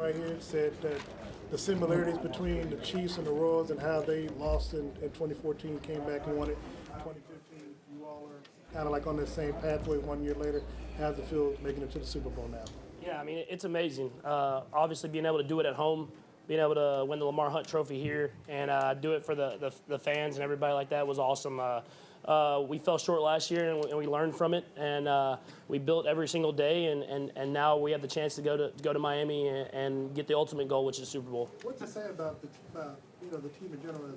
right here said that the similarities between the Chiefs and the Royals and how they lost in 2014, came back and won it. 2015, you all are kind of like on the same pathway 1 year later. How's it feel making it to the Super Bowl now? Yeah, I mean, it's amazing. Obviously, being able to do it at home, being able to win the Lamar Hunt Trophy here, and do it for the fans and everybody like that was awesome. We fell short last year, and we learned from it, and we built every single day, and now we have the chance to go to Miami and get the ultimate goal, which is Super Bowl. What to say about the team in general?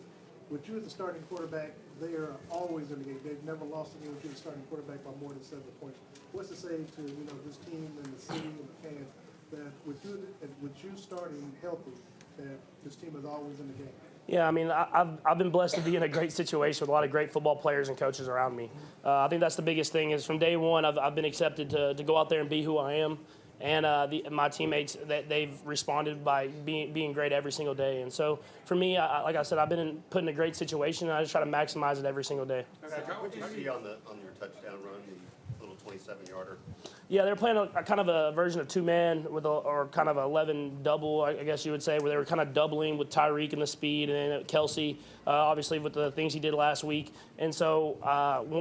With you as the starting quarterback, they are always in the game. They've never lost a game with you as the starting quarterback by more than 7 points. What's to say to this team and the city and the fans that with you starting healthy, that this team is always in the game? Yeah, I mean, I've been blessed to be in a great situation with a lot of great football players and coaches around me. I think that's the biggest thing is from day one I've been accepted to go out there and be who I am. And my teammates, they've responded by being great every single day. And so for me, like I said, I've been put in a great situation, and I just try to maximize it every single day. What did you see on your touchdown run, the little 27-yarder? Yeah, they're playing a kind of a version of two-man or kind of 11 double, I guess you would say, where they were kind of doubling with Tyreek and the speed, and then Kelsey, obviously with the things he did last week. And so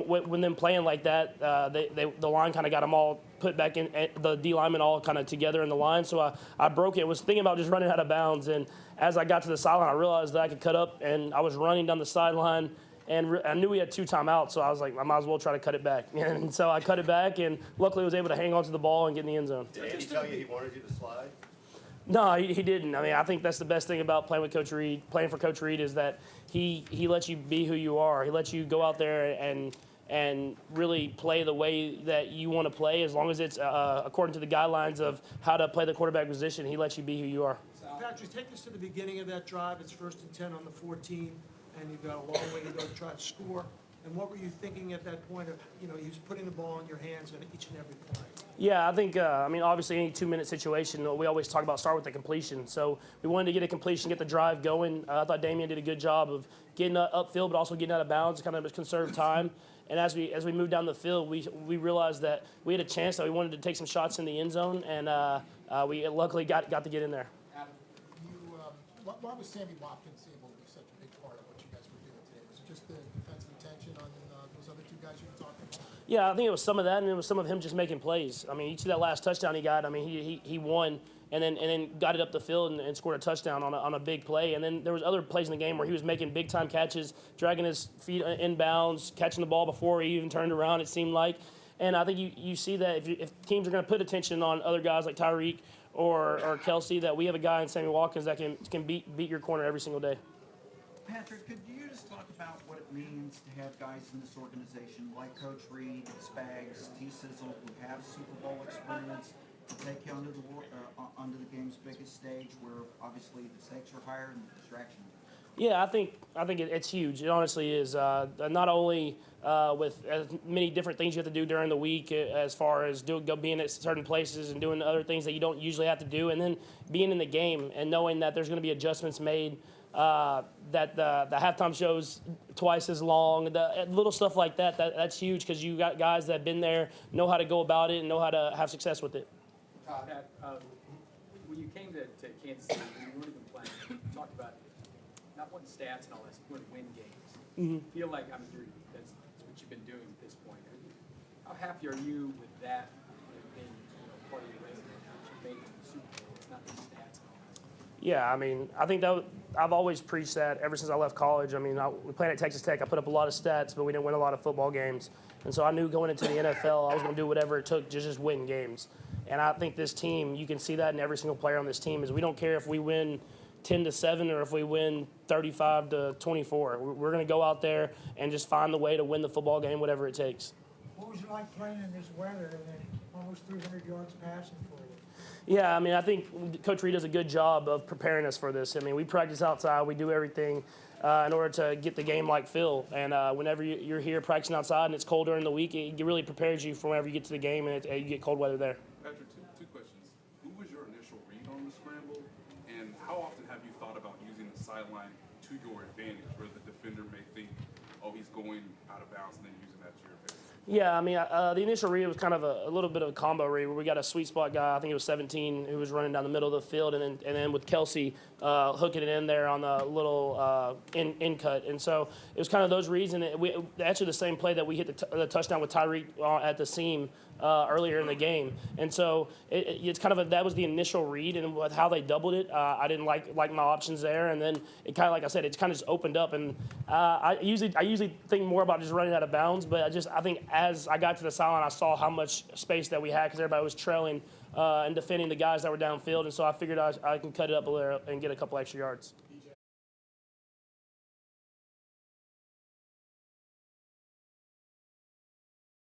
when them playing like that, the line kind of got them all put back in, the D linemen all kind of together in the line. So I broke it. Was thinking about just running out of bounds, and as I got to the sideline, I realized that I could cut up, and I was running down the sideline. And I knew we had 2 timeouts, so I was like, I might as well try to cut it back. And so I cut it back, and luckily was able to hang on to the ball and get in the end zone. Did he tell you he wanted you to slide? No, he didn't. I mean, I think that's the best thing about playing with Coach Reed, playing for Coach Reed, is that he lets you be who you are. He lets you go out there and really play the way that you want to play, as long as it's according to the guidelines of how to play the quarterback position. He lets you be who you are. Patrick, take us to the beginning of that drive. It's 1st and 10 on the 14. And you've got a long way to go to try to score. And what were you thinking at that point of, he was putting the ball in your hands in each and every play? Yeah, I think, obviously any 2-minute situation, we always talk about start with the completion. So we wanted to get a completion, get the drive going. I thought Damian did a good job of getting upfield, but also getting out of bounds, kind of conserve time. And as we moved down the field, we realized that we had a chance that we wanted to take some shots in the end zone, and we luckily got to get in there. Adam, why was Sammy Watkins able to be such a big part of what you guys were doing today? Was it just the defensive attention on those other 2 guys you were talking about? Yeah, I think it was some of that, and it was some of him just making plays. I mean, you see that last touchdown he got. I mean, he won, and then got it up the field and scored a touchdown on a big play. And then there was other plays in the game where he was making big time catches, dragging his feet inbounds, catching the ball before he even turned around. It seemed like, and I think you see that if teams are going to put attention on other guys like Tyreek or Kelsey, that we have a guy in Sammy Watkins that can beat your corner every single day. Patrick, could you just talk about what it means to have guys in this organization like Coach Reed, Spags, T-Sizzle, who have Super Bowl experience, to take you onto the game's biggest stage, where obviously the stakes are higher and the distractions? Yeah, I think it's huge. It honestly is. Not only with as many different things you have to do during the week, as far as being at certain places and doing other things that you don't usually have to do, and then being in the game and knowing that there's going to be adjustments made, that the halftime show's twice as long, the little stuff like that's huge, because you got guys that have been there, know how to go about it, and know how to have success with it. Pat, when you came to Kansas City, you weren't even playing. You talked about not wanting stats and all this, you want to win games. Mm-hmm. Feel like that's what you've been doing at this point. How happy are you with that being part of your resume? You made it to the Super Bowl. It's not the stats and all that. Yeah, I mean, I think that I've always preached that ever since I left college. I mean, we played at Texas Tech. I put up a lot of stats, but we didn't win a lot of football games. And so I knew going into the NFL, I was going to do whatever it took to just win games. And I think this team, you can see that in every single player on this team, is we don't care if we win 10-7 or if we win 35-24. We're going to go out there and just find the way to win the football game, whatever it takes. What was it like playing in this weather and then almost 300 yards passing for you? Yeah, I mean, I think Coach Reed does a good job of preparing us for this. I mean, we practice outside. We do everything in order to get the game-like feel. And whenever you're here practicing outside and it's cold during the week, it really prepares you for whenever you get to the game and you get cold weather there. Patrick, two questions. Who was your initial read on the scramble? And how often have you thought about using the sideline to your advantage, where the defender may think, oh, he's going out of bounds, and then using that to your advantage? Yeah, I mean, the initial read was kind of a little bit of a combo read where we got a sweet spot guy, I think it was 17, who was running down the middle of the field, and then with Kelsey hooking it in there on the little in cut. And so it was kind of those reads, and actually the same play that we hit the touchdown with Tyreek at the seam earlier in the game. And so it's kind of that was the initial read, and with how they doubled it, I didn't like my options there. And then it kind of, like I said, it kind of just opened up. And I usually think more about just running out of bounds, but I think as I got to the sideline, I saw how much space that we had because everybody was trailing and defending the guys that were downfield. And so I figured I can cut it up a little and get a couple extra yards.